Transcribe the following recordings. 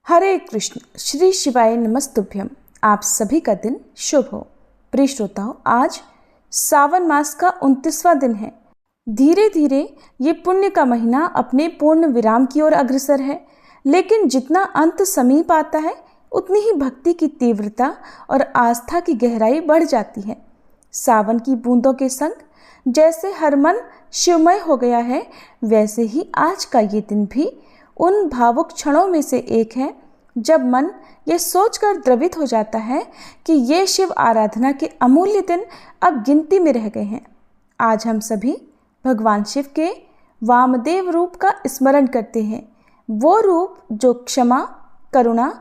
हरे कृष्ण। श्री शिवाय नमस्तुभ्यम। आप सभी का दिन शुभ हो। प्रिय श्रोताओं, आज सावन मास का 29वां दिन है। धीरे धीरे ये पुण्य का महीना अपने पूर्ण विराम की ओर अग्रसर है, लेकिन जितना अंत समीप आता है उतनी ही भक्ति की तीव्रता और आस्था की गहराई बढ़ जाती है। सावन की बूंदों के संग जैसे हर मन शिवमय हो गया है, वैसे ही आज का ये दिन भी उन भावुक क्षणों में से एक है जब मन ये सोचकर द्रवित हो जाता है कि ये शिव आराधना के अमूल्य दिन अब गिनती में रह गए हैं। आज हम सभी भगवान शिव के वामदेव रूप का स्मरण करते हैं, वो रूप जो क्षमा, करुणा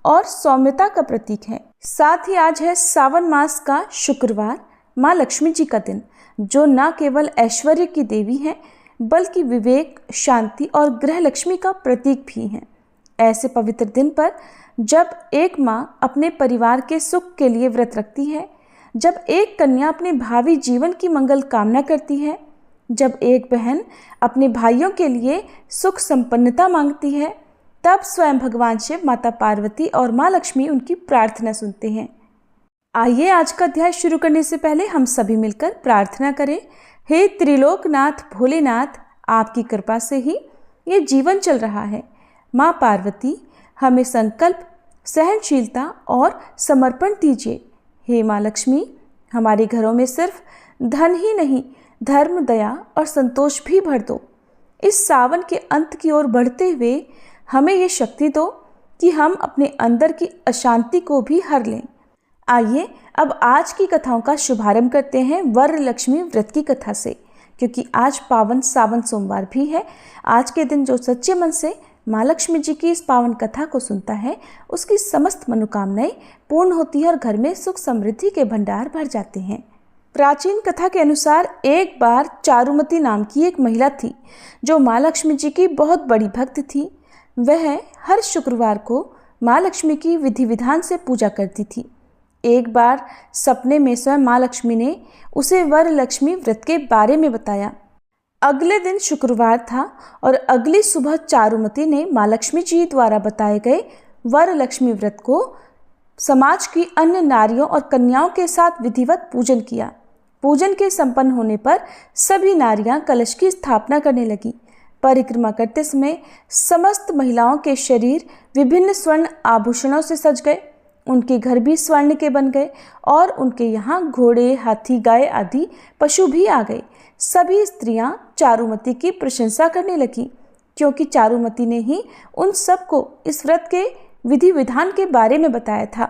और सौम्यता का प्रतीक है। साथ ही आज है सावन मास का शुक्रवार, माँ लक्ष्मी जी का दिन, जो न केवल ऐश्वर्य की देवी है बल्कि विवेक, शांति और गृह लक्ष्मी का प्रतीक भी हैं। ऐसे पवित्र दिन पर जब एक माँ अपने परिवार के सुख के लिए व्रत रखती है, जब एक कन्या अपने भावी जीवन की मंगल कामना करती है, जब एक बहन अपने भाइयों के लिए सुख संपन्नता मांगती है, तब स्वयं भगवान शिव, माता पार्वती और माँ लक्ष्मी उनकी प्रार्थना सुनते हैं। आइए आज का अध्याय शुरू करने से पहले हम सभी मिलकर प्रार्थना करें। हे त्रिलोकनाथ भोलेनाथ, आपकी कृपा से ही ये जीवन चल रहा है। माँ पार्वती, हमें संकल्प, सहनशीलता और समर्पण दीजिए। हे माँ लक्ष्मी, हमारे घरों में सिर्फ धन ही नहीं, धर्म, दया और संतोष भी भर दो। इस सावन के अंत की ओर बढ़ते हुए हमें ये शक्ति दो कि हम अपने अंदर की अशांति को भी हर लें। आइए अब आज की कथाओं का शुभारंभ करते हैं वरलक्ष्मी व्रत की कथा से, क्योंकि आज पावन सावन सोमवार भी है। आज के दिन जो सच्चे मन से माँ लक्ष्मी जी की इस पावन कथा को सुनता है, उसकी समस्त मनोकामनाएं पूर्ण होती है और घर में सुख समृद्धि के भंडार भर जाते हैं। प्राचीन कथा के अनुसार एक बार चारुमती नाम की एक महिला थी जो माँ लक्ष्मी जी की बहुत बड़ी भक्त थी। वह हर शुक्रवार को माँ लक्ष्मी की विधि विधान से पूजा करती थी। एक बार सपने में स्वयं माँ लक्ष्मी ने उसे वरलक्ष्मी व्रत के बारे में बताया। अगले दिन शुक्रवार था और अगली सुबह चारुमती ने माँ लक्ष्मी जी द्वारा बताए गए वरलक्ष्मी व्रत को समाज की अन्य नारियों और कन्याओं के साथ विधिवत पूजन किया। पूजन के संपन्न होने पर सभी नारियां कलश की स्थापना करने लगी। परिक्रमा करते समय समस्त महिलाओं के शरीर विभिन्न स्वर्ण आभूषणों से सज गए। उनके घर भी स्वर्ण के बन गए और उनके यहाँ घोड़े, हाथी, गाय आदि पशु भी आ गए। सभी स्त्रियां चारुमती की प्रशंसा करने लगी, क्योंकि चारुमती ने ही उन सबको इस व्रत के विधि विधान के बारे में बताया था।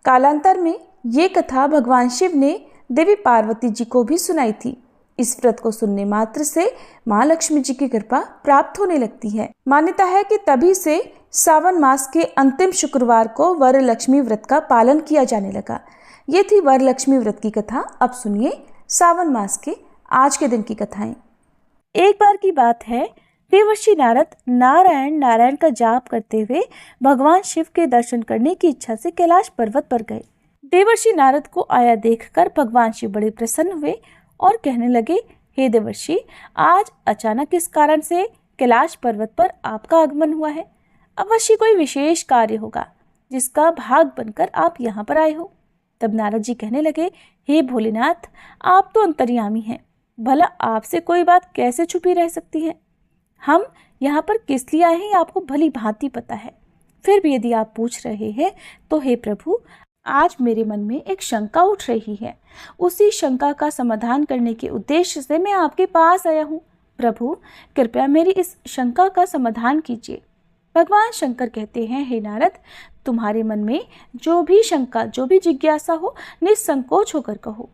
कालांतर में ये कथा भगवान शिव ने देवी पार्वती जी को भी सुनाई थी। इस व्रत को सुनने मात्र से माँ लक्ष्मी जी की कृपा प्राप्त होने लगती है। मान्यता है कि तभी से सावन मास के अंतिम शुक्रवार को वरलक्ष्मी व्रत का पालन किया जाने लगा। ये थी वरलक्ष्मी व्रत की कथा। अब सुनिए सावन मास के आज के दिन की कथाएं। एक बार की बात है, देवर्षि नारद नारायण नारायण का जाप करते हुए भगवान शिव के दर्शन करने की इच्छा से कैलाश पर्वत पर गए। देवर्षि नारद को आया देखकर भगवान शिव बड़े प्रसन्न हुए और कहने लगे, हे देवर्षि, आज अचानक इस कारण से कैलाश पर्वत पर आपका आगमन हुआ है। अवश्य कोई विशेष कार्य होगा जिसका भाग बनकर आप यहाँ पर आए हो। तब नारद जी कहने लगे, हे भोलेनाथ, आप तो अंतर्यामी हैं, भला आपसे कोई बात कैसे छुपी रह सकती है। हम यहाँ पर किस लिए आए हैं आपको भली भांति पता है। फिर भी यदि आप पूछ रहे हैं तो हे प्रभु, आज मेरे मन में एक शंका उठ रही है। उसी शंका का समाधान करने के उद्देश्य से मैं आपके पास आया हूँ। प्रभु, कृपया मेरी इस शंका का समाधान कीजिए। भगवान शंकर कहते हैं, हे नारद, तुम्हारे मन में जो भी शंका, जो भी जिज्ञासा हो, निसंकोच होकर कहो।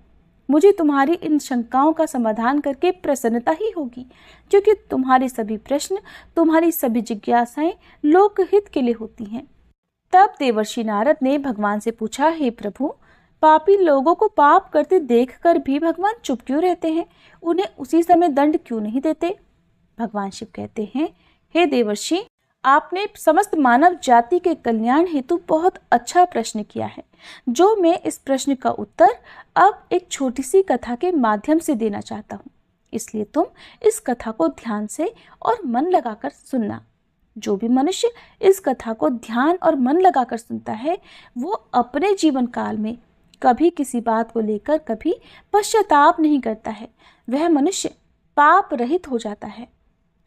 मुझे तुम्हारी इन शंकाओं का समाधान करके प्रसन्नता ही होगी, क्योंकि तुम्हारे सभी प्रश्न, तुम्हारी सभी जिज्ञासाएं लोकहित के लिए होती हैं। तब देवर्षि नारद ने भगवान से पूछा, हे प्रभु, पापी लोगों को पाप करते देखकर भी भगवान चुप क्यों रहते हैं? उन्हें उसी समय दंड क्यों नहीं देते? भगवान शिव कहते हैं, हे देवर्षि, आपने समस्त मानव जाति के कल्याण हेतु बहुत अच्छा प्रश्न किया है, जो मैं इस प्रश्न का उत्तर अब एक छोटी सी कथा के माध्यम से देना चाहता हूँ। इसलिए तुम इस कथा को ध्यान से और मन लगाकर सुनना। जो भी मनुष्य इस कथा को ध्यान और मन लगाकर सुनता है वो अपने जीवन काल में कभी किसी बात को लेकर कभी पश्चाताप नहीं करता है। वह मनुष्य पाप रहित हो जाता है।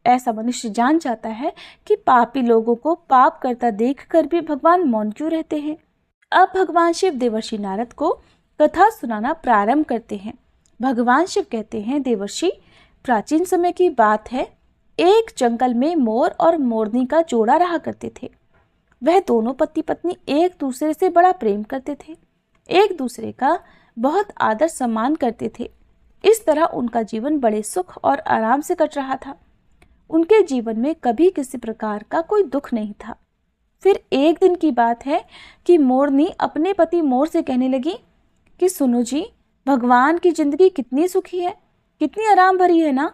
ऐसा मनुष्य जान जाता है कि पापी लोगों को पाप करता देखकर भी भगवान मौन क्यों रहते हैं। अब भगवान शिव देवर्षि नारद को कथा सुनाना प्रारंभ करते हैं। भगवान शिव कहते हैं, देवर्षि, प्राचीन समय की बात है, एक जंगल में मोर और मोरनी का जोड़ा रहा करते थे। वह दोनों पति पत्नी एक दूसरे से बड़ा प्रेम करते थे, एक दूसरे का बहुत आदर सम्मान करते थे। इस तरह उनका जीवन बड़े सुख और आराम से कट रहा था। उनके जीवन में कभी किसी प्रकार का कोई दुख नहीं था। फिर एक दिन की बात है कि मोरनी अपने पति मोर से कहने लगी कि सुनो जी, भगवान की जिंदगी कितनी सुखी है, कितनी आराम भरी है ना,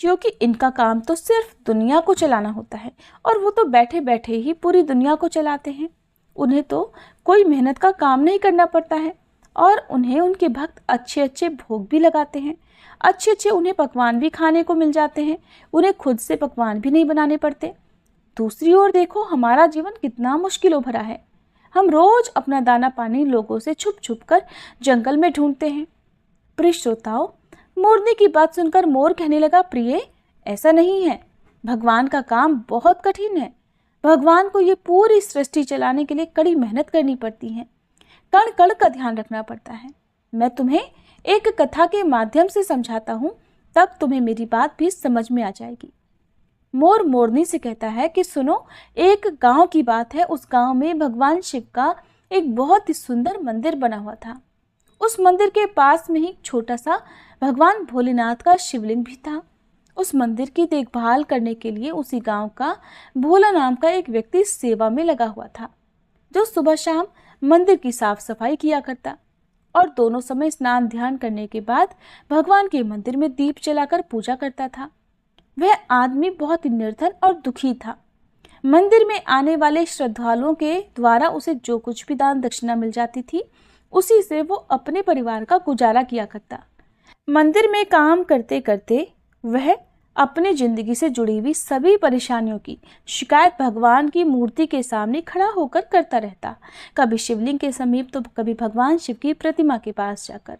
क्योंकि इनका काम तो सिर्फ दुनिया को चलाना होता है और वो तो बैठे बैठे ही पूरी दुनिया को चलाते हैं। उन्हें तो कोई मेहनत का काम नहीं करना पड़ता है और उन्हें उनके भक्त अच्छे अच्छे भोग भी लगाते हैं, अच्छे अच्छे उन्हें पकवान भी खाने को मिल जाते हैं, उन्हें खुद से पकवान भी नहीं बनाने पड़ते। दूसरी ओर देखो, हमारा जीवन कितना मुश्किलों भरा है। हम रोज अपना दाना पानी लोगों से छुप छुप कर जंगल में ढूंढते हैं। प्रिय श्रोताओं, मोरनी की बात सुनकर मोर कहने लगा, प्रिय, ऐसा नहीं है, भगवान का काम बहुत कठिन है। भगवान को ये पूरी सृष्टि चलाने के लिए कड़ी मेहनत करनी पड़ती है, कण कण का ध्यान रखना पड़ता है। मैं तुम्हें एक कथा के माध्यम से समझाता हूँ, तब तुम्हें मेरी बात भी समझ में आ जाएगी। मोर मोरनी से कहता है कि सुनो, एक गांव की बात है। उस गांव में भगवान शिव का एक बहुत ही सुंदर मंदिर बना हुआ था। उस मंदिर के पास में ही छोटा सा भगवान भोलेनाथ का शिवलिंग भी था। उस मंदिर की देखभाल करने के लिए उसी गांव का भोला नाम का एक व्यक्ति सेवा में लगा हुआ था, जो सुबह शाम मंदिर की साफ सफाई किया करता और दोनों समय स्नान ध्यान करने के बाद भगवान के मंदिर में दीप जलाकर पूजा करता था। वह आदमी बहुत ही निर्धन और दुखी था। मंदिर में आने वाले श्रद्धालुओं के द्वारा उसे जो कुछ भी दान दक्षिणा मिल जाती थी, उसी से वो अपने परिवार का गुजारा किया करता। मंदिर में काम करते करते वह अपनी जिंदगी से जुड़ी हुई सभी परेशानियों की शिकायत भगवान की मूर्ति के सामने खड़ा होकर करता रहता। कभी शिवलिंग के समीप तो कभी भगवान शिव की प्रतिमा के पास जाकर।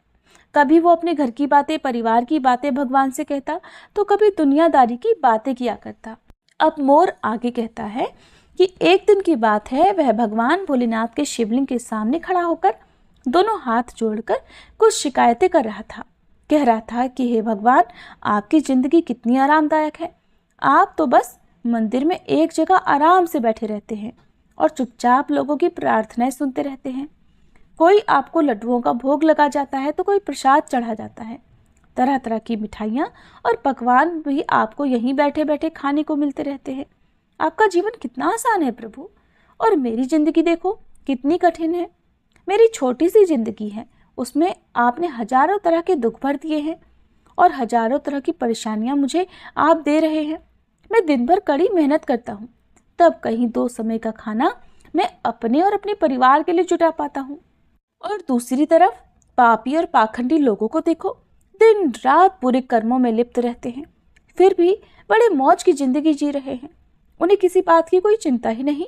कभी वो अपने घर की बातें, परिवार की बातें भगवान से कहता, तो कभी दुनियादारी की बातें किया करता। अब मोर आगे कहता है कि एक दिन की बात है, वह भगवान भोलेनाथ के शिवलिंग के सामने खड़ा होकर दोनों हाथ जोड़कर कुछ शिकायतें कर रहा था। कह रहा था कि हे भगवान, आपकी जिंदगी कितनी आरामदायक है। आप तो बस मंदिर में एक जगह आराम से बैठे रहते हैं और चुपचाप लोगों की प्रार्थनाएं सुनते रहते हैं। कोई आपको लड्डुओं का भोग लगा जाता है तो कोई प्रसाद चढ़ा जाता है। तरह तरह की मिठाइयाँ और पकवान भी आपको यहीं बैठे बैठे खाने को मिलते रहते हैं। आपका जीवन कितना आसान है प्रभु, और मेरी ज़िंदगी देखो कितनी कठिन है। मेरी छोटी सी ज़िंदगी है, उसमें आपने हजारों तरह के दुख भर दिए हैं और हजारों तरह की परेशानियां मुझे आप दे रहे हैं। मैं दिन भर कड़ी मेहनत करता हूँ, तब कहीं 2 समय का खाना मैं अपने और अपने परिवार के लिए जुटा पाता हूँ। और दूसरी तरफ पापी और पाखंडी लोगों को देखो, दिन रात बुरे कर्मों में लिप्त रहते हैं, फिर भी बड़े मौज की जिंदगी जी रहे हैं। उन्हें किसी बात की कोई चिंता ही नहीं।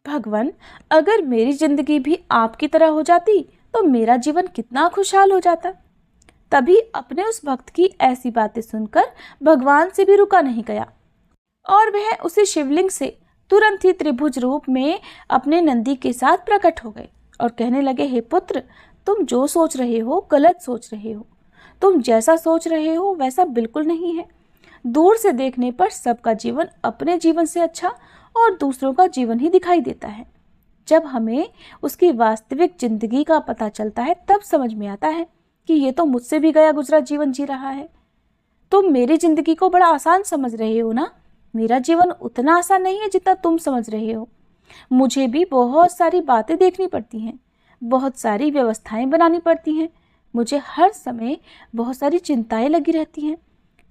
भगवान, अगर मेरी जिंदगी भी आपकी तरह हो जाती तो मेरा जीवन कितना खुशहाल हो जाता। तभी अपने उस भक्त की ऐसी बातें सुनकर भगवान से भी रुका नहीं गया और वह उसी शिवलिंग से तुरंत ही त्रिभुज रूप में अपने नंदी के साथ प्रकट हो गए और कहने लगे, हे पुत्र, तुम जो सोच रहे हो गलत सोच रहे हो। तुम जैसा सोच रहे हो वैसा बिल्कुल नहीं है। दूर से देखने पर सबका जीवन अपने जीवन से अच्छा और दूसरों का जीवन ही दिखाई देता है। जब हमें उसकी वास्तविक जिंदगी का पता चलता है तब समझ में आता है कि ये तो मुझसे भी गया गुजरा जीवन जी रहा है। तुम मेरी जिंदगी को बड़ा आसान समझ रहे हो ना। मेरा जीवन उतना आसान नहीं है जितना तुम समझ रहे हो। मुझे भी बहुत सारी बातें देखनी पड़ती हैं, बहुत सारी व्यवस्थाएं बनानी पड़ती हैं। मुझे हर समय बहुत सारी चिंताएं लगी रहती हैं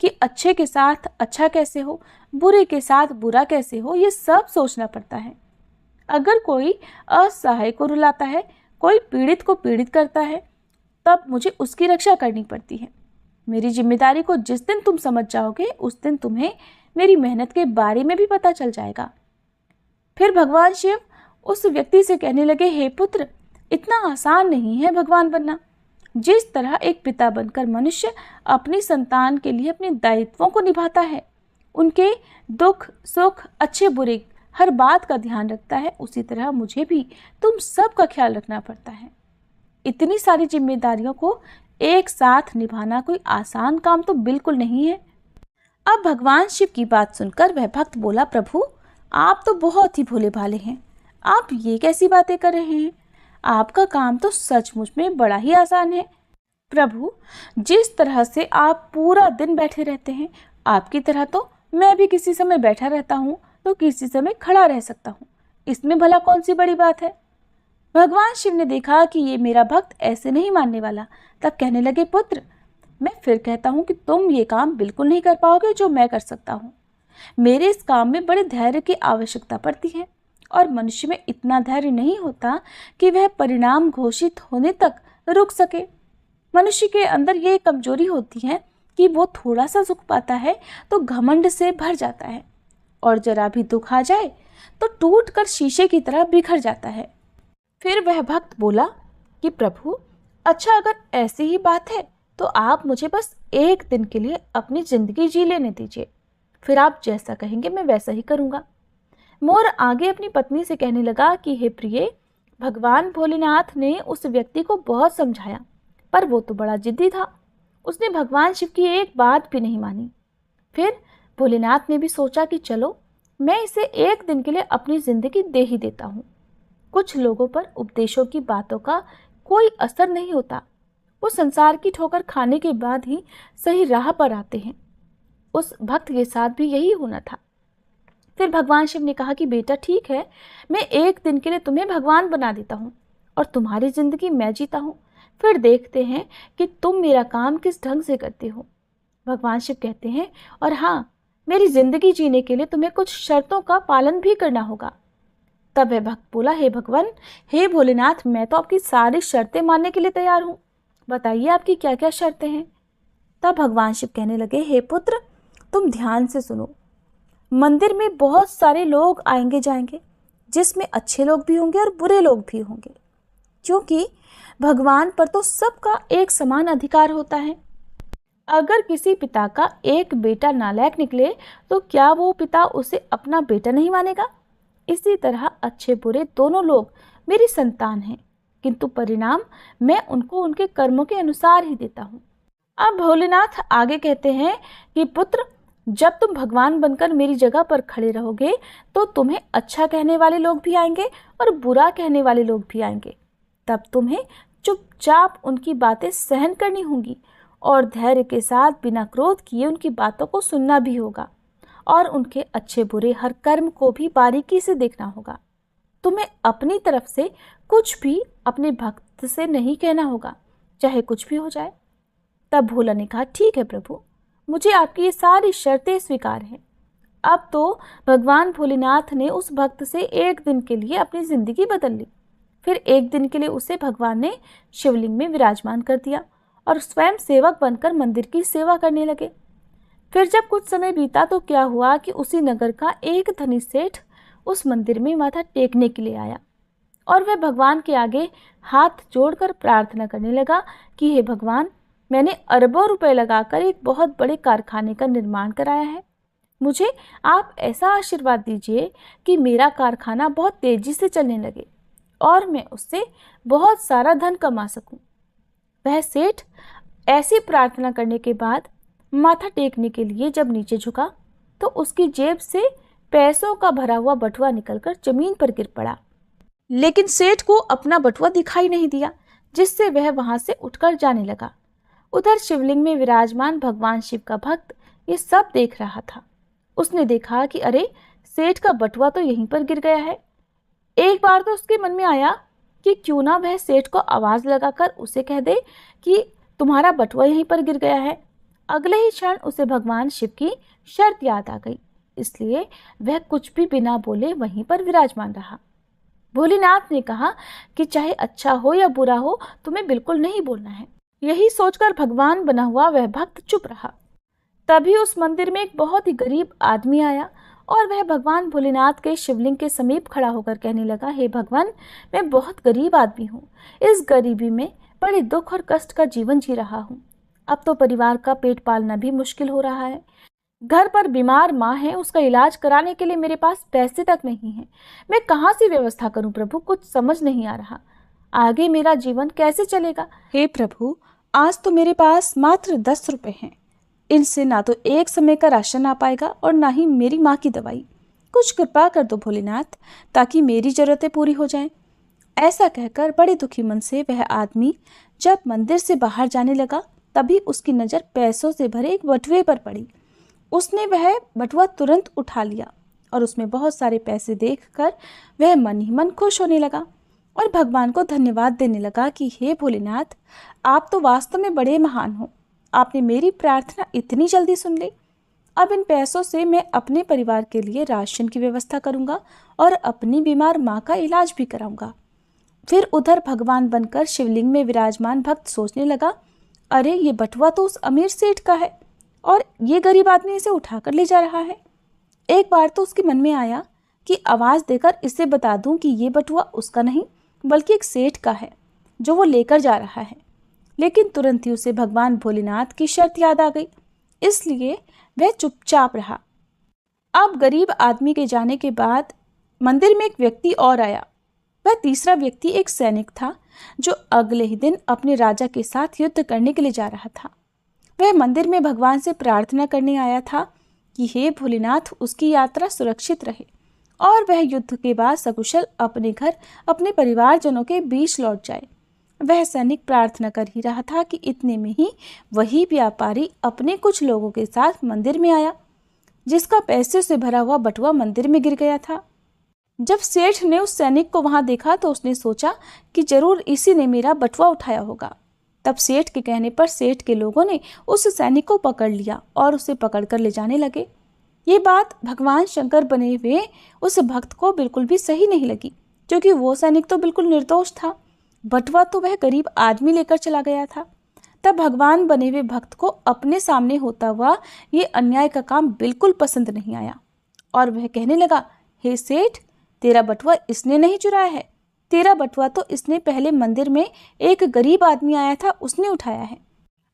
कि अच्छे के साथ अच्छा कैसे हो, बुरे के साथ बुरा कैसे हो, ये सब सोचना पड़ता है। अगर कोई असहाय को रुलाता है, कोई पीड़ित को पीड़ित करता है, तब मुझे उसकी रक्षा करनी पड़ती है। मेरी जिम्मेदारी को जिस दिन तुम समझ जाओगे उस दिन तुम्हें मेरी मेहनत के बारे में भी पता चल जाएगा। फिर भगवान शिव उस व्यक्ति से कहने लगे, हे पुत्र, इतना आसान नहीं है भगवान बनना। जिस तरह एक पिता बनकर मनुष्य अपनी संतान के लिए अपने दायित्वों को निभाता है, उनके दुख सुख अच्छे बुरे हर बात का ध्यान रखता है, उसी तरह मुझे भी तुम सब का ख्याल रखना पड़ता है। इतनी सारी जिम्मेदारियों को एक साथ निभाना कोई आसान काम तो बिल्कुल नहीं है। अब भगवान शिव की बात सुनकर वह भक्त बोला, प्रभु आप तो बहुत ही भोले भाले हैं, आप ये कैसी बातें कर रहे हैं? आपका काम तो सचमुच में बड़ा ही आसान है। प्रभु, जिस तरह से आप पूरा दिन बैठे रहते हैं, आपकी तरह तो मैं भी किसी समय बैठा रहता हूँ तो किसी समय खड़ा रह सकता हूँ, इसमें भला कौन सी बड़ी बात है? भगवान शिव ने देखा कि ये मेरा भक्त ऐसे नहीं मानने वाला, तब कहने लगे, पुत्र मैं फिर कहता हूँ कि तुम ये काम बिल्कुल नहीं कर पाओगे जो मैं कर सकता हूँ। मेरे इस काम में बड़े धैर्य की आवश्यकता पड़ती है और मनुष्य में इतना धैर्य नहीं होता कि वह परिणाम घोषित होने तक रुक सके। मनुष्य के अंदर ये कमजोरी होती है कि वो थोड़ा सा सुख पाता है तो घमंड से भर जाता है और जरा भी दुख आ जाए तो टूटकर शीशे की तरह बिखर जाता है। फिर वह भक्त बोला कि प्रभु, अच्छा अगर ऐसी ही बात है तो आप मुझे बस एक दिन के लिए अपनी जिंदगी जी लेने दीजिए, फिर आप जैसा कहेंगे मैं वैसा ही करूँगा। मोर आगे अपनी पत्नी से कहने लगा कि हे प्रिय, भगवान भोलेनाथ ने उस व्यक्ति को बहुत समझाया पर वो तो बड़ा जिद्दी था, उसने भगवान शिव की एक बात भी नहीं मानी। फिर भोलेनाथ ने भी सोचा कि चलो मैं इसे एक दिन के लिए अपनी जिंदगी दे ही देता हूँ। कुछ लोगों पर उपदेशों की बातों का कोई असर नहीं होता, वो संसार की ठोकर खाने के बाद ही सही राह पर आते हैं। उस भक्त के साथ भी यही होना था। फिर भगवान शिव ने कहा कि बेटा ठीक है, मैं एक दिन के लिए तुम्हें भगवान बना देता हूँ और तुम्हारी जिंदगी मैं जीता हूँ, फिर देखते हैं कि तुम मेरा काम किस ढंग से करते हो। भगवान शिव कहते हैं, और हाँ, मेरी जिंदगी जीने के लिए तुम्हें कुछ शर्तों का पालन भी करना होगा। तब वह भक्त बोला, हे भगवान, हे भोलेनाथ, मैं तो आपकी सारी शर्तें मानने के लिए तैयार हूँ, बताइए आपकी क्या क्या शर्तें हैं। तब भगवान शिव कहने लगे, हे पुत्र, तुम ध्यान से सुनो। मंदिर में बहुत सारे लोग आएंगे जाएंगे, जिसमें अच्छे लोग भी होंगे और बुरे लोग भी होंगे, क्योंकि भगवान पर तो सबका एक समान अधिकार होता है। अगर किसी पिता का एक बेटा नालायक निकले तो क्या वो पिता उसे अपना बेटा नहीं मानेगा? इसी तरह अच्छे बुरे दोनों लोग मेरी संतान हैं, किंतु परिणाम मैं उनको उनके कर्मों के अनुसार ही देता हूँ। अब भोलेनाथ आगे कहते हैं कि पुत्र, जब तुम भगवान बनकर मेरी जगह पर खड़े रहोगे तो तुम्हें अच्छा कहने वाले लोग भी आएंगे और बुरा कहने वाले लोग भी आएंगे। तब तुम्हें चुपचाप उनकी बातें सहन करनी होंगी और धैर्य के साथ बिना क्रोध किए उनकी बातों को सुनना भी होगा और उनके अच्छे बुरे हर कर्म को भी बारीकी से देखना होगा। तुम्हें अपनी तरफ से कुछ भी अपने भक्त से नहीं कहना होगा, चाहे कुछ भी हो जाए। तब भोला ने कहा, ठीक है प्रभु, मुझे आपकी ये सारी शर्तें स्वीकार हैं। अब तो भगवान भोलेनाथ ने उस भक्त से एक दिन के लिए अपनी जिंदगी बदल ली। फिर एक दिन के लिए उसे भगवान ने शिवलिंग में विराजमान कर दिया और स्वयं सेवक बनकर मंदिर की सेवा करने लगे। फिर जब कुछ समय बीता तो क्या हुआ कि उसी नगर का एक धनी सेठ उस मंदिर में माथा टेकने के लिए आया और वह भगवान के आगे हाथ जोड़कर प्रार्थना करने लगा कि हे भगवान, मैंने अरबों रुपए लगाकर एक बहुत बड़े कारखाने का निर्माण कराया है, मुझे आप ऐसा आशीर्वाद दीजिए कि मेरा कारखाना बहुत तेजी से चलने लगे और मैं उससे बहुत सारा धन कमा सकूं। वह सेठ ऐसी प्रार्थना करने के बाद माथा टेकने के लिए जब नीचे झुका तो उसकी जेब से पैसों का भरा हुआ बटुआ निकलकर जमीन पर गिर पड़ा, लेकिन सेठ को अपना बटुआ दिखाई नहीं दिया, जिससे वह वहां से उठकर जाने लगा। उधर शिवलिंग में विराजमान भगवान शिव का भक्त ये सब देख रहा था। उसने देखा कि अरे, सेठ का बटुआ तो यहीं पर गिर गया है। एक बार तो उसके मन में आया कि क्यों ना वह सेठ को आवाज लगाकर उसे कह दे कि तुम्हारा बटुआ यहीं पर गिर गया है। अगले ही क्षण उसे भगवान शिव की शर्त याद आ गई, इसलिए वह कुछ भी बिना बोले वहीं पर विराजमान रहा। भोलेनाथ ने कहा कि चाहे अच्छा हो या बुरा हो, तुम्हें बिल्कुल नहीं बोलना है। यही सोचकर भगवान बना हुआ वह भक्त चुप रहा। तभी उस मंदिर में एक बहुत ही गरीब आदमी आया और वह भगवान भोलेनाथ के शिवलिंग के समीप खड़ा होकर कहने लगा, हे भगवान, मैं बहुत गरीब आदमी हूँ। इस गरीबी में बड़े दुख और कष्ट का जीवन जी रहा हूँ। अब तो परिवार का पेट पालना भी मुश्किल हो रहा है। घर पर बीमार माँ है, उसका इलाज कराने के लिए मेरे पास पैसे तक नहीं है। मैं कहाँ से व्यवस्था करूं प्रभु, कुछ समझ नहीं आ रहा। आगे मेरा जीवन कैसे चलेगा? हे प्रभु, आज तो मेरे पास मात्र 10 रुपए हैं। इनसे ना तो एक समय का राशन आ पाएगा और ना ही मेरी माँ की दवाई। कुछ कृपा कर दो भोलेनाथ, ताकि मेरी जरूरतें पूरी हो जाएं। ऐसा कहकर बड़े दुखी मन से वह आदमी जब मंदिर से बाहर जाने लगा, तभी उसकी नज़र पैसों से भरे एक बटुए पर पड़ी। उसने वह बटुआ तुरंत उठा लिया और उसमें बहुत सारे पैसे देखकर वह मन ही मन खुश होने लगा और भगवान को धन्यवाद देने लगा कि हे भोलेनाथ, आप तो वास्तव में बड़े महान हो। आपने मेरी प्रार्थना इतनी जल्दी सुन ली। अब इन पैसों से मैं अपने परिवार के लिए राशन की व्यवस्था करूंगा और अपनी बीमार माँ का इलाज भी कराऊंगा। फिर उधर भगवान बनकर शिवलिंग में विराजमान भक्त सोचने लगा, अरे ये बटुआ तो उस अमीर सेठ का है और ये गरीब आदमी इसे उठाकर ले जा रहा है। एक बार तो उसके मन में आया कि आवाज़ देकर इसे बता दूं कि ये बटुआ उसका नहीं बल्कि एक सेठ का है जो वो लेकर जा रहा है। लेकिन तुरंत ही उसे भगवान भोलेनाथ की शर्त याद आ गई, इसलिए वह चुपचाप रहा। अब गरीब आदमी के जाने के बाद मंदिर में एक व्यक्ति और आया। वह तीसरा व्यक्ति एक सैनिक था जो अगले ही दिन अपने राजा के साथ युद्ध करने के लिए जा रहा था। वह मंदिर में भगवान से प्रार्थना करने आया था कि हे भोलेनाथ, उसकी यात्रा सुरक्षित रहे और वह युद्ध के बाद सकुशल अपने घर अपने परिवारजनों के बीच लौट जाए। वह सैनिक प्रार्थना कर ही रहा था कि इतने में ही वही व्यापारी अपने कुछ लोगों के साथ मंदिर में आया, जिसका पैसे से भरा हुआ बटुआ मंदिर में गिर गया था। जब सेठ ने उस सैनिक को वहां देखा तो उसने सोचा कि जरूर इसी ने मेरा बटुआ उठाया होगा। तब सेठ के कहने पर सेठ के लोगों ने उस सैनिक को पकड़ लिया और उसे पकड़कर ले जाने लगे। ये बात भगवान शंकर बने हुए उस भक्त को बिल्कुल भी सही नहीं लगी, क्योंकि वो सैनिक तो बिल्कुल निर्दोष था। बटुआ तो वह गरीब आदमी लेकर चला गया था। तब भगवान बने हुए भक्त को अपने सामने होता हुआ ये अन्याय का काम बिल्कुल पसंद नहीं आया और वह कहने लगा, हे सेठ, तेरा बटुआ इसने नहीं चुराया है। तेरा बटुआ तो इसने पहले मंदिर में एक गरीब आदमी आया था, उसने उठाया है।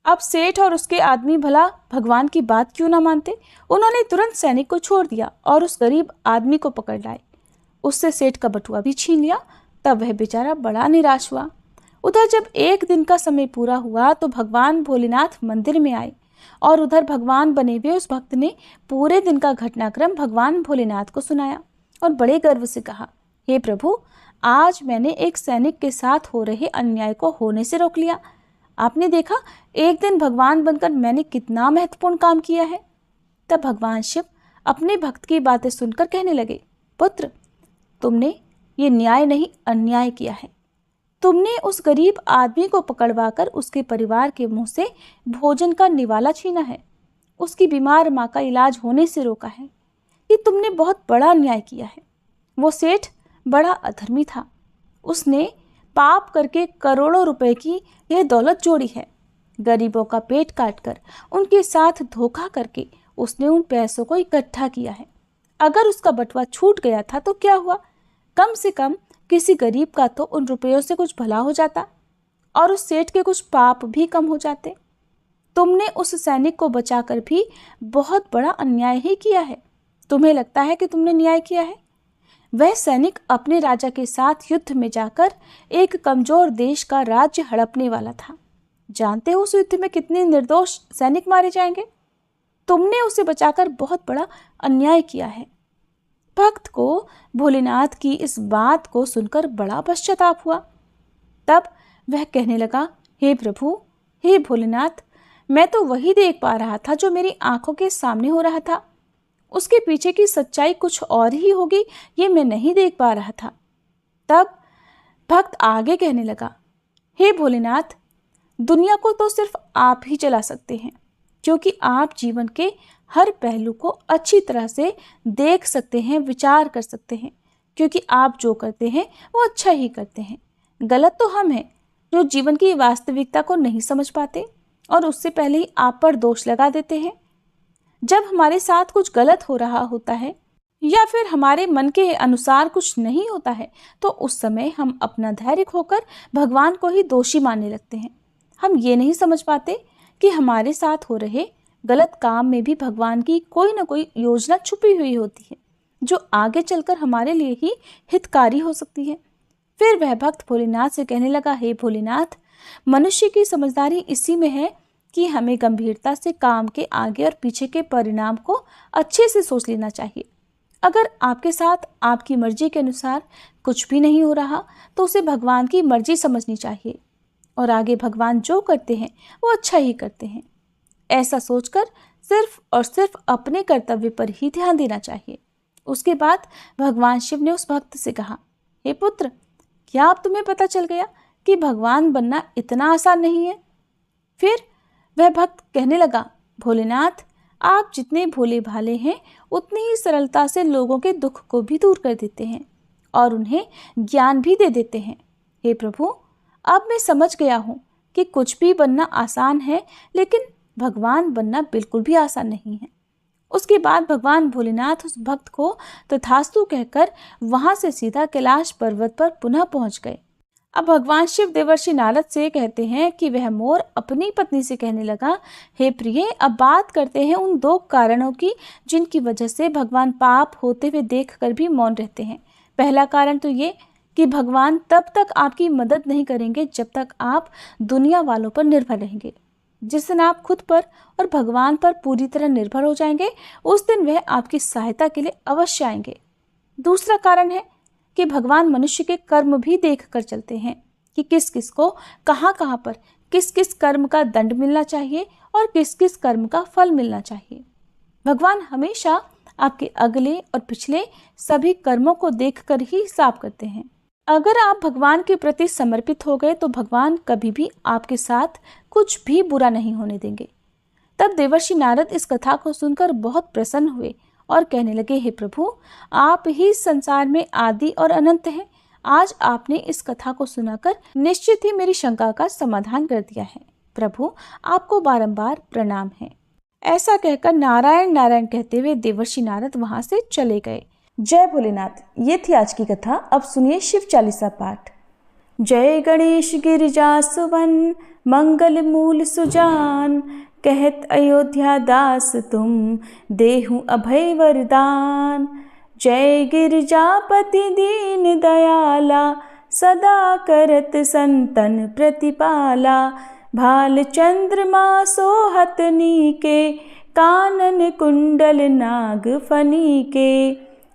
अब सेठ और उसके आदमी भला भगवान की बात क्यों ना मानते। उन्होंने तुरंत सैनिक को छोड़ दिया और उस गरीब आदमी को पकड़ लाए। उससे सेठ का बटुआ भी छीन लिया। तब वह बेचारा बड़ा निराश हुआ। उधर जब एक दिन का समय पूरा हुआ तो भगवान भोलेनाथ मंदिर में आए और उधर भगवान बने हुए उस भक्त ने पूरे दिन का घटनाक्रम भगवान भोलेनाथ को सुनाया और बड़े गर्व से कहा, हे प्रभु, आज मैंने एक सैनिक के साथ हो रहे अन्याय को होने से रोक लिया। आपने देखा, एक दिन भगवान बनकर मैंने कितना महत्वपूर्ण काम किया है। तब भगवान शिव अपने भक्त की बातें सुनकर कहने लगे, पुत्र, तुमने ये न्याय नहीं अन्याय किया है। तुमने उस गरीब आदमी को पकड़वाकर उसके परिवार के मुंह से भोजन का निवाला छीना है, उसकी बीमार माँ का इलाज होने से रोका है। ये तुमने बहुत बड़ा अन्याय किया है। वो सेठ बड़ा अधर्मी था। उसने पाप करके करोड़ों रुपए की यह दौलत जोड़ी है। गरीबों का पेट काटकर उनके साथ धोखा करके उसने उन पैसों को इकट्ठा किया है। अगर उसका बटुआ छूट गया था तो क्या हुआ, कम से कम किसी गरीब का तो उन रुपयों से कुछ भला हो जाता और उस सेठ के कुछ पाप भी कम हो जाते। तुमने उस सैनिक को बचाकर भी बहुत बड़ा अन्याय ही किया है। तुम्हें लगता है कि तुमने न्याय किया है। वह सैनिक अपने राजा के साथ युद्ध में जाकर एक कमजोर देश का राज्य हड़पने वाला था। जानते हो उस युद्ध में कितने निर्दोष सैनिक मारे जाएंगे। तुमने उसे बचाकर बहुत बड़ा अन्याय किया है। भक्त को भोलेनाथ की इस बात को सुनकर बड़ा पश्चाताप हुआ। तब वह कहने लगा, हे प्रभु, हे भोलेनाथ, मैं तो वही देख पा रहा था जो मेरी आंखों के सामने हो रहा था। उसके पीछे की सच्चाई कुछ और ही होगी, ये मैं नहीं देख पा रहा था। तब भक्त आगे कहने लगा, हे भोलेनाथ, दुनिया को तो सिर्फ आप ही चला सकते हैं, क्योंकि आप जीवन के हर पहलू को अच्छी तरह से देख सकते हैं, विचार कर सकते हैं, क्योंकि आप जो करते हैं वो अच्छा ही करते हैं। गलत तो हम हैं जो जीवन की वास्तविकता को नहीं समझ पाते और उससे पहले ही आप पर दोष लगा देते हैं। जब हमारे साथ कुछ गलत हो रहा होता है या फिर हमारे मन के अनुसार कुछ नहीं होता है, तो उस समय हम अपना धैर्य खोकर भगवान को ही दोषी मानने लगते हैं। हम ये नहीं समझ पाते कि हमारे साथ हो रहे गलत काम में भी भगवान की कोई ना कोई योजना छुपी हुई होती है, जो आगे चलकर हमारे लिए ही हितकारी हो सकती है। फिर वह भक्त भोलेनाथ से कहने लगा, हे भोलेनाथ, मनुष्य की समझदारी इसी में है कि हमें गंभीरता से काम के आगे और पीछे के परिणाम को अच्छे से सोच लेना चाहिए। अगर आपके साथ आपकी मर्जी के अनुसार कुछ भी नहीं हो रहा, तो उसे भगवान की मर्जी समझनी चाहिए और आगे भगवान जो करते हैं वो अच्छा ही करते हैं। ऐसा सोचकर सिर्फ और सिर्फ अपने कर्तव्य पर ही ध्यान देना चाहिए। उसके बाद भगवान शिव ने उस भक्त से कहा, हे पुत्र, क्या अब तुम्हें पता चल गया कि भगवान बनना इतना आसान नहीं है? फिर वह भक्त कहने लगा, भोलेनाथ, आप जितने भोले भाले हैं उतनी ही सरलता से लोगों के दुख को भी दूर कर देते हैं और उन्हें ज्ञान भी दे देते हैं। हे प्रभु, अब मैं समझ गया हूँ कि कुछ भी बनना आसान है, लेकिन भगवान बनना बिल्कुल भी आसान नहीं है। उसके बाद भगवान भोलेनाथ उस भक्त को तथास्तु कहकर वहां से सीधा कैलाश पर्वत पर पुनः पहुंच गए। अब भगवान शिव देवर्षि नारद से कहते हैं कि वह मोर अपनी पत्नी से कहने लगा, हे प्रिय, अब बात करते हैं उन 2 कारणों की जिनकी वजह से भगवान पाप होते हुए देखकर भी मौन रहते हैं। पहला कारण तो ये कि भगवान तब तक आपकी मदद नहीं करेंगे जब तक आप दुनिया वालों पर निर्भर रहेंगे। जिस दिन आप खुद पर और भगवान पर पूरी तरह निर्भर हो जाएंगे, उस दिन वह आपकी सहायता के लिए अवश्य आएंगे। दूसरा कारण है कि भगवान मनुष्य के कर्म भी देख कर चलते हैं कि किस किस को कहाँ कहाँ पर किस किस कर्म का दंड मिलना चाहिए और किस किस कर्म का फल मिलना चाहिए। भगवान हमेशा आपके अगले और पिछले सभी कर्मों को देखकर ही हिसाब करते हैं। अगर आप भगवान के प्रति समर्पित हो गए तो भगवान कभी भी आपके साथ कुछ भी बुरा नहीं होने देंगे। तब देवर्षि नारद इस कथा को सुनकर बहुत प्रसन्न हुए और कहने लगे, हे प्रभु, आप ही संसार में आदि और अनंत हैं। आज आपने इस कथा को सुनाकर निश्चित ही मेरी शंका का समाधान कर दिया है। प्रभु, आपको बारंबार प्रणाम है। ऐसा कहकर नारायण नारायण कहते हुए देवर्षि नारद वहां से चले गए। जय भोलेनाथ। ये थी आज की कथा। अब सुनिए शिव चालीसा पाठ। जय गणेश गिरिजा सुवन, मंगल मूल सुजान, कहत अयोध्या दास तुम, देहु अभय वरदान। जय गिरिजापति दीन दयाला, सदा करत संतन प्रतिपाला। भाल चंद्रमा सोहत नीके, कानन कुंडल नाग फनी के।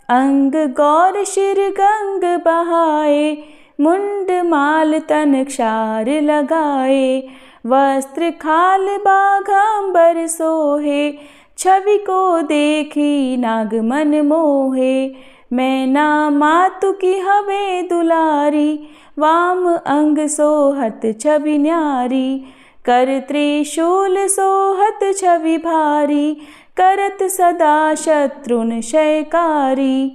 अंग गौर शिर गंग बहाए, मुंड माल तन क्षार लगाए। वस्त्र खाल बाघांबर सोहे, छवि को देखी नाग मन मोहे। मैना मातु की हवे दुलारी, वाम अंग सोहत छवि न्यारी। कर त्रिशूल सोहत छवि भारी, करत सदा शत्रुन क्षयकारी।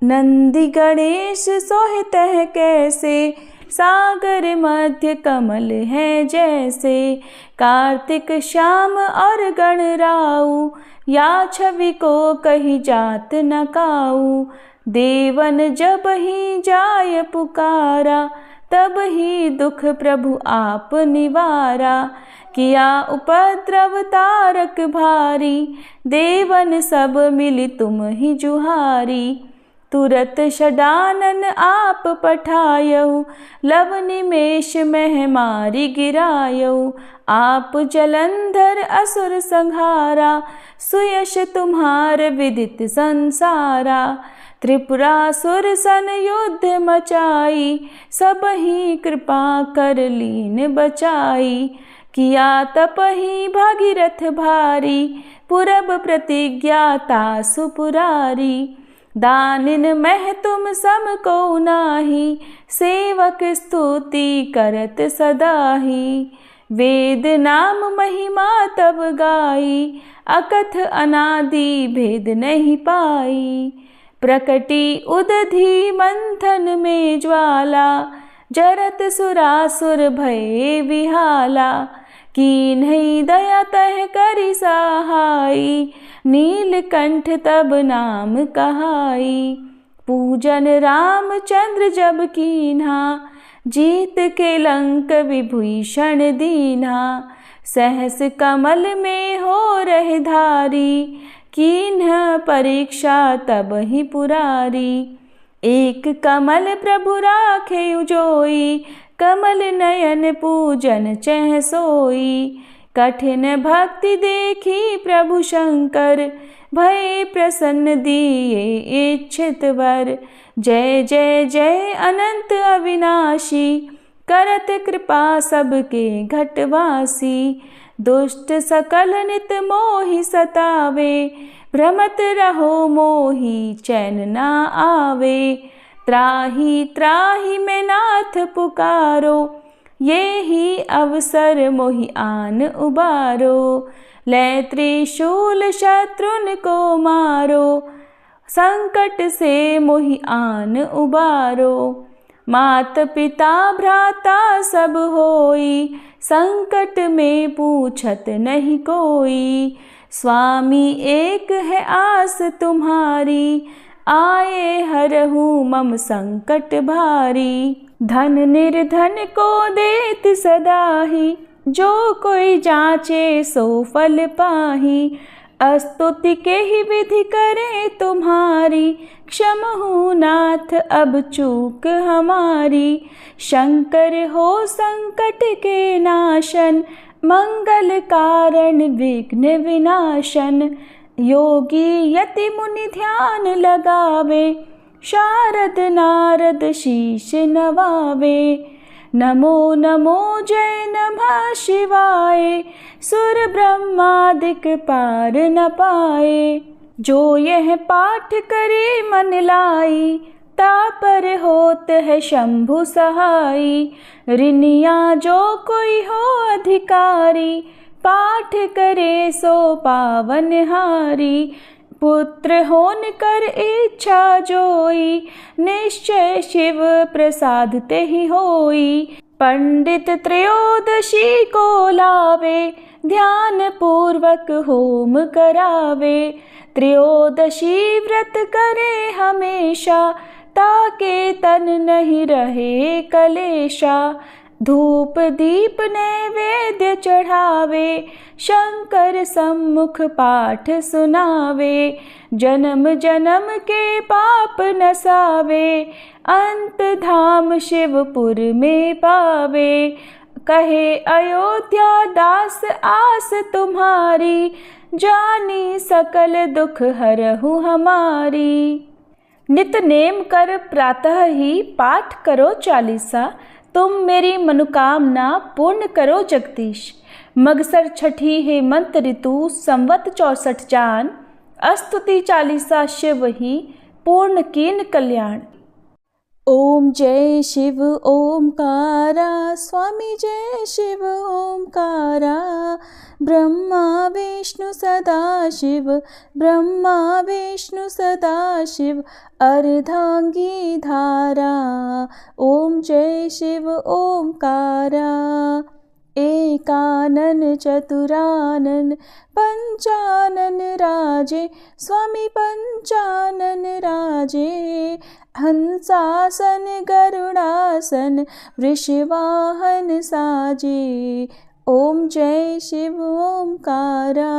नंदी गणेश सोहित है कैसे, सागर मध्य कमल है जैसे। कार्तिक श्याम और गणराऊ, या छवि को कही जात न काऊ। देवन जब ही जाय पुकारा, तब ही दुख प्रभु आप निवारा। किया उपद्रव तारक भारी, देवन सब मिली तुम ही जुहारी। तुरत षडानन आप पठायऊ, लव निमेष मह मारी गिरायऊ। आप जलंधर असुर संहारा, सुयश तुम्हार विदित संसारा। त्रिपुरासुर सन युद्ध मचाई, सब ही कृपा कर लीन बचाई। किया तप ही भागीरथ भारी, पुरब प्रतिज्ञा तासु पुरारी। दानिन मह तुम सम को नाही, सेवक स्तुति करत सदाही। वेद नाम महिमा तब गाई, अकथ अनादि भेद नहीं पाई। प्रकटी उदधि मंथन में ज्वाला, जरत सुरासुर भये विहाला। कीन्ही दया तह करि सहाई, नीलकंठ तब नाम कहाई। पूजन रामचंद्र जब कीन्हा, जीत के लंक विभीषण दीन्हा। सहस कमल में हो रहे धारी, कीन्ह परीक्षा तब ही पुरारी। एक कमल प्रभु राखे उजोई, कमल नयन पूजन चह सोई। कठिन भक्ति देखी प्रभु शंकर, भय प्रसन्न दिए इच्छित वर। जय जय जय अनंत अविनाशी, करत कृपा सबके घटवासी। दुष्ट सकल नित मोहि सतावे, भ्रमत रहो मोहि चैन ना आवे। त्राहि त्राहि मैं नाथ पुकारो, ये ही अवसर मोहि आन उबारो। लै त्रिशूल शत्रुन को मारो, संकट से मोहि आन उबारो। मात पिता भ्राता सब होई, संकट में पूछत नहीं कोई। स्वामी एक है आस तुम्हारी, आए हरहु मम संकट भारी। धन निर्धन को देत सदाही, जो कोई जाचे सो फल पाही। स्तुति के ही विधि करे तुम्हारी, क्षमहु नाथ अब चूक हमारी। शंकर हो संकट के नाशन, मंगल कारण विघ्न विनाशन। योगी यति मुनि ध्यान लगावे, शारद नारद शीश नवावे। नमो नमो जय नमः शिवाय, सुर ब्रह्मादिक पार न पाए। जो यह पाठ करे मन लाई, तापर होत है शंभु सहाई। ऋनिया जो कोई हो अधिकारी, पाठ करे सो पावन हारी। पुत्र होन कर इच्छा जोई, निश्चय शिव प्रसाद ते ही होई। पंडित त्रयोदशी को लावे, ध्यान पूर्वक होम करावे। त्रयोदशी व्रत करे हमेशा, ताके तन नहीं रहे कलेशा। धूप दीप नैवेद्य चढ़ावे, शंकर सम्मुख पाठ सुनावे। जन्म जन्म के पाप नसावे, अंत धाम शिवपुर में पावे। कहे अयोध्या दास आस तुम्हारी, जानी सकल दुख हरहु हमारी। नित नेम कर प्रातः ही पाठ करो चालीसा, तुम मेरी मनोकामना पूर्ण करो जगदीश। मगसर छठी हेमंत ऋतु संवत 64 जान, स्तुति चालीसा शिव ही पूर्ण कीन कल्याण। ओम जय शिव ओमकारा, स्वामी जय शिव ओमकारा। ब्रह्मा विष्णु सदा शिव, ब्रह्मा विष्णु सदा शिव, अर्धांगी धारा। ओम जय शिव ओमकारा। एकानन चतुरानन पंचानन राजे, स्वामी पंचानन राजे। हंसासन गरुड़ासन वृषवाहन साजे। ओम जय शिव ओमकारा।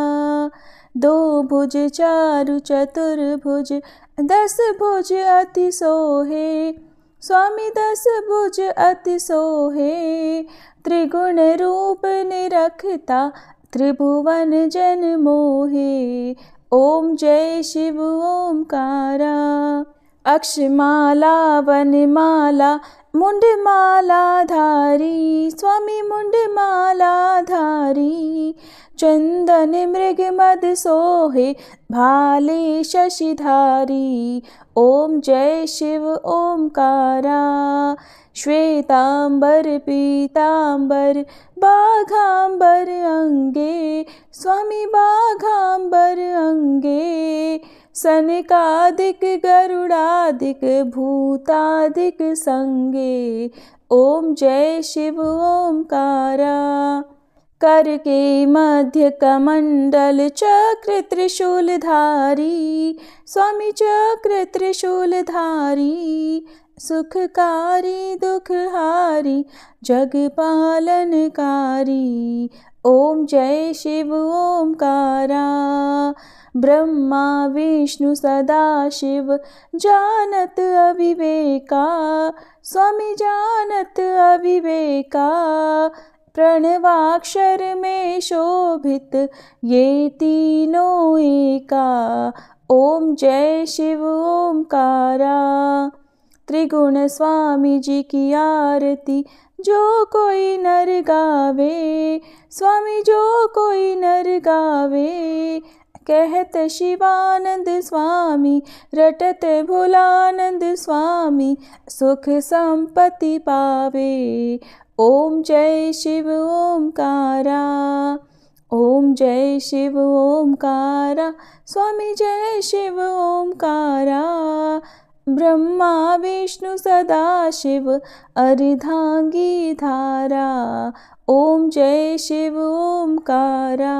दो भुज चारु चतुर्भुज, 10 भुज अति सोहे, स्वामी 10 भुज अति सोहे। त्रिगुण रूप निरखता, त्रिभुवन जन मोहे। ओम जय शिव ओमकारा। अक्षमाला वनमाला मुंडमाला धारी, स्वामी मुंडमाला धारी। चंदन मृग मद सोहे, भाले शशिधारी। ओम जय शिव ओमकारा। श्वेतांबर पीतांबर बाघांबर अंगे, स्वामी बाघांबर अंगे। सनकादिक गरुड़ादिक भूतादिक संगे। ओम जय शिव ओमकारा। कर के मध्य कमंडल चक्र त्रिशूलधारी, स्वामी चक्र त्रिशूलधारी, सुखकारी दुखहारी जग पालनकारी। ओम जय शिव ओमकारा, ब्रह्मा विष्णु सदा शिव जानत अविवेका, स्वामी जानत अविवेका। प्रणवाक्षर में शोभित ये तीनों एका। ओम जय शिव ओमकारा। त्रिगुण स्वामी जी की आरती जो कोई नर गावे, स्वामी जो कोई नर गावे। कहत शिवानंद स्वामी रटत भोलानंद स्वामी, सुख संपत्ति पावे। ओम जय शिव ओमकारा, ओम जय शिव ओमकारा, स्वामी जय शिव ओमकारा। ब्रह्मा विष्णु सदा शिव अर्धांगी धारा। ओम जय शिव ओमकारा।